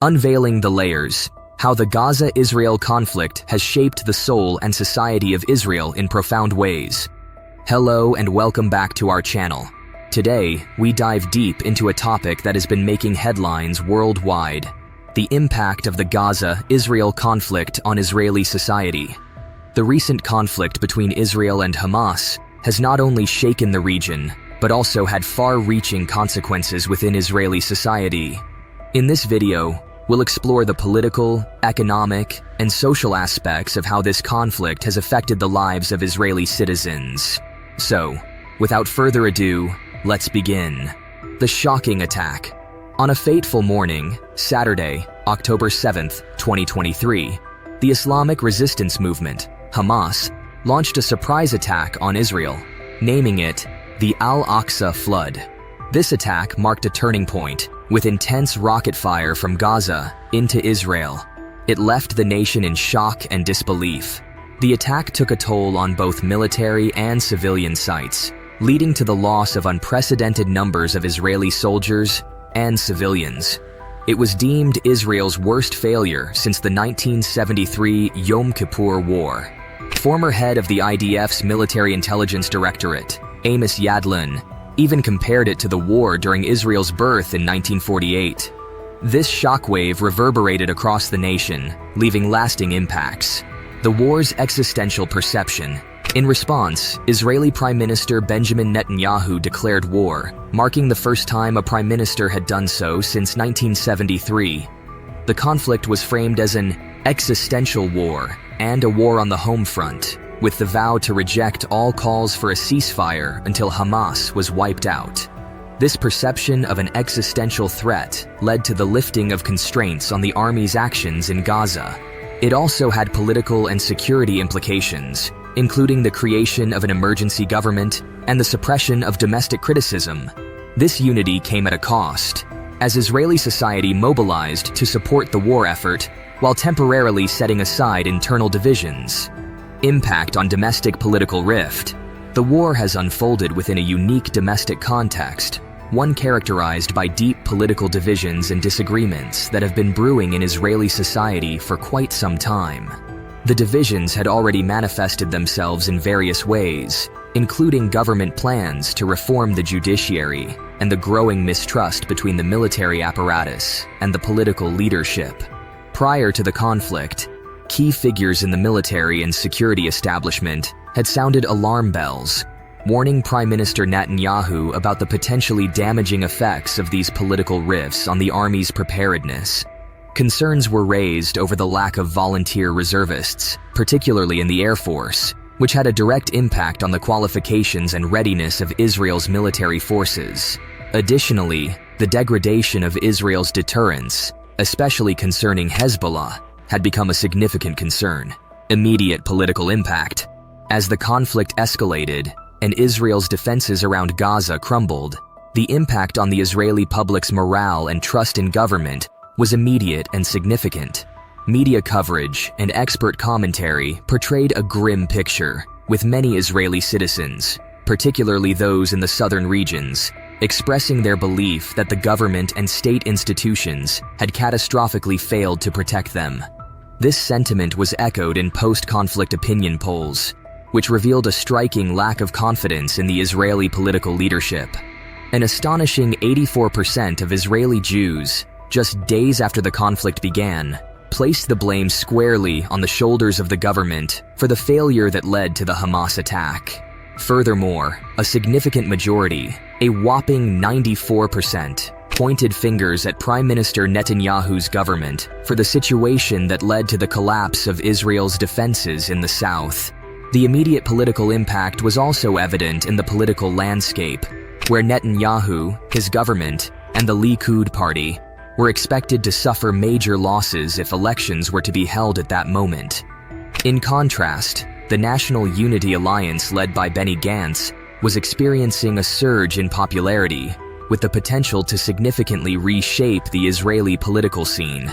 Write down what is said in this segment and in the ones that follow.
Unveiling the layers, how the Gaza-Israel conflict has shaped the soul and society of Israel in profound ways. Hello and welcome back to our channel. Today, we dive deep into a topic that has been making headlines worldwide: the impact of the Gaza-Israel conflict on Israeli society. The recent conflict between Israel and Hamas has not only shaken the region, but also had far-reaching consequences within Israeli society. In this video, we'll explore the political, economic, and social aspects of how this conflict has affected the lives of Israeli citizens. So, without further ado, let's begin. The shocking attack. On a fateful morning, Saturday, October 7th, 2023, the Islamic resistance movement, Hamas, launched a surprise attack on Israel, naming it the Al-Aqsa Flood. This attack marked a turning point, with intense rocket fire from Gaza into Israel. It left the nation in shock and disbelief. The attack took a toll on both military and civilian sites, leading to the loss of unprecedented numbers of Israeli soldiers and civilians. It was deemed Israel's worst failure since the 1973 Yom Kippur War. Former head of the IDF's Military Intelligence Directorate, Amos Yadlin, even compared it to the war during Israel's birth in 1948. This shockwave reverberated across the nation, leaving lasting impacts. The war's existential perception. In response, Israeli Prime Minister Benjamin Netanyahu declared war, marking the first time a prime minister had done so since 1973. The conflict was framed as an existential war and a war on the home front, with the vow to reject all calls for a ceasefire until Hamas was wiped out. This perception of an existential threat led to the lifting of constraints on the army's actions in Gaza. It also had political and security implications, including the creation of an emergency government and the suppression of domestic criticism. This unity came at a cost, as Israeli society mobilized to support the war effort while temporarily setting aside internal divisions. Impact on domestic political rift. The war has unfolded within a unique domestic context, one characterized by deep political divisions and disagreements that have been brewing in Israeli society for quite some time. The divisions had already manifested themselves in various ways, including government plans to reform the judiciary and the growing mistrust between the military apparatus and the political leadership. Prior to the conflict, key figures in the military and security establishment had sounded alarm bells, warning Prime Minister Netanyahu about the potentially damaging effects of these political rifts on the army's preparedness. Concerns were raised over the lack of volunteer reservists, particularly in the Air Force, which had a direct impact on the qualifications and readiness of Israel's military forces. Additionally, the degradation of Israel's deterrence, especially concerning Hezbollah, had become a significant concern. Immediate political impact. As the conflict escalated and Israel's defenses around Gaza crumbled, the impact on the Israeli public's morale and trust in government was immediate and significant. Media coverage and expert commentary portrayed a grim picture, with many Israeli citizens, particularly those in the southern regions, expressing their belief that the government and state institutions had catastrophically failed to protect them. This sentiment was echoed in post-conflict opinion polls, which revealed a striking lack of confidence in the Israeli political leadership. An astonishing 84% of Israeli Jews, just days after the conflict began, placed the blame squarely on the shoulders of the government for the failure that led to the Hamas attack. Furthermore, a significant majority, a whopping 94%, pointed fingers at Prime Minister Netanyahu's government for the situation that led to the collapse of Israel's defenses in the south. The immediate political impact was also evident in the political landscape, where Netanyahu, his government, and the Likud party were expected to suffer major losses if elections were to be held at that moment. In contrast, the National Unity Alliance led by Benny Gantz was experiencing a surge in popularity, with the potential to significantly reshape the Israeli political scene.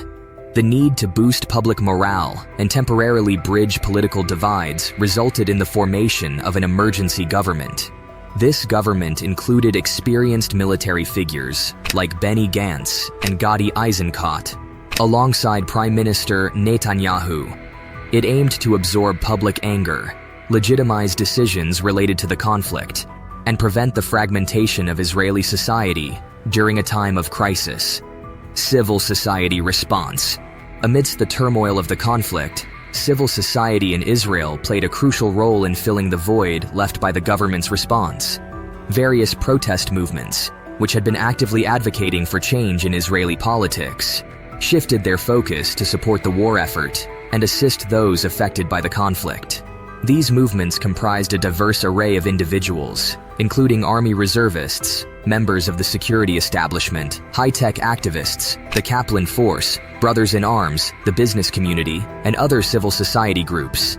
The need to boost public morale and temporarily bridge political divides resulted in the formation of an emergency government. This government included experienced military figures like Benny Gantz and Gadi Eisenkot, alongside Prime Minister Netanyahu. It aimed to absorb public anger, legitimize decisions related to the conflict, and prevent the fragmentation of Israeli society during a time of crisis. Civil society response. Amidst the turmoil of the conflict, civil society in Israel played a crucial role in filling the void left by the government's response. Various protest movements, which had been actively advocating for change in Israeli politics, shifted their focus to support the war effort and assist those affected by the conflict. These movements comprised a diverse array of individuals, including army reservists, members of the security establishment, high-tech activists, the Kaplan Force, Brothers in Arms, the business community, and other civil society groups.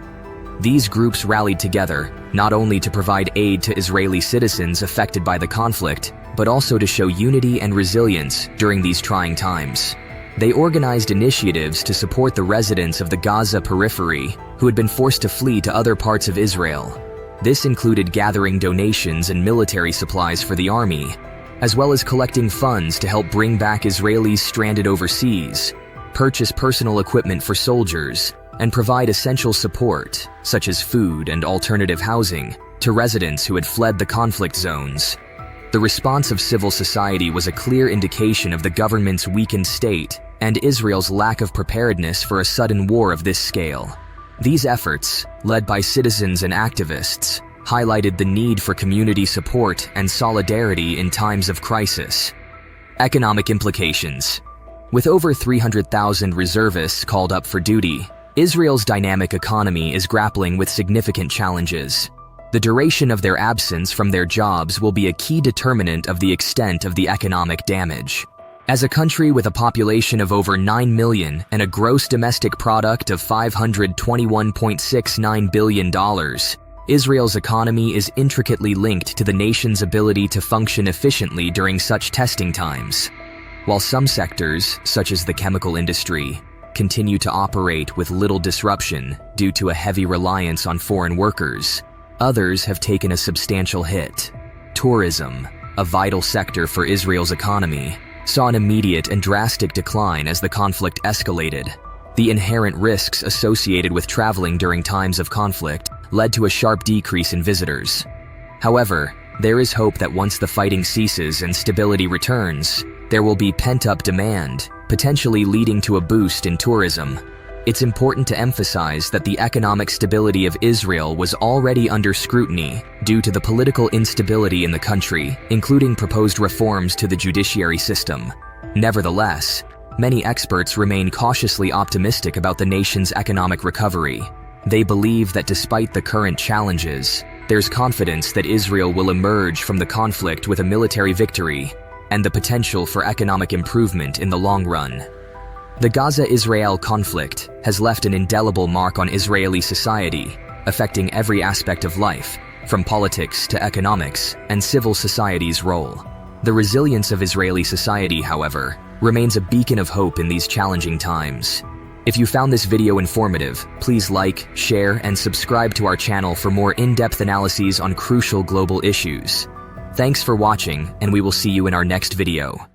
These groups rallied together, not only to provide aid to Israeli citizens affected by the conflict, but also to show unity and resilience during these trying times. They organized initiatives to support the residents of the Gaza periphery who had been forced to flee to other parts of Israel. This included gathering donations and military supplies for the army, as well as collecting funds to help bring back Israelis stranded overseas, purchase personal equipment for soldiers, and provide essential support, such as food and alternative housing, to residents who had fled the conflict zones. The response of civil society was a clear indication of the government's weakened state and Israel's lack of preparedness for a sudden war of this scale. These efforts, led by citizens and activists, highlighted the need for community support and solidarity in times of crisis. Economic implications. With over 300,000 reservists called up for duty, Israel's dynamic economy is grappling with significant challenges. The duration of their absence from their jobs will be a key determinant of the extent of the economic damage. As a country with a population of over 9 million and a gross domestic product of $521.69 billion, Israel's economy is intricately linked to the nation's ability to function efficiently during such testing times. While some sectors, such as the chemical industry, continue to operate with little disruption due to a heavy reliance on foreign workers, others have taken a substantial hit. Tourism, a vital sector for Israel's economy, saw an immediate and drastic decline as the conflict escalated. The inherent risks associated with traveling during times of conflict led to a sharp decrease in visitors. However, there is hope that once the fighting ceases and stability returns, there will be pent-up demand, potentially leading to a boost in tourism. It's important to emphasize that the economic stability of Israel was already under scrutiny due to the political instability in the country, including proposed reforms to the judiciary system. Nevertheless, many experts remain cautiously optimistic about the nation's economic recovery. They believe that despite the current challenges, there's confidence that Israel will emerge from the conflict with a military victory and the potential for economic improvement in the long run. The Gaza-Israel conflict has left an indelible mark on Israeli society, affecting every aspect of life, from politics to economics and civil society's role. The resilience of Israeli society, however, remains a beacon of hope in these challenging times. If you found this video informative, please like, share, and subscribe to our channel for more in-depth analyses on crucial global issues. Thanks for watching, and we will see you in our next video.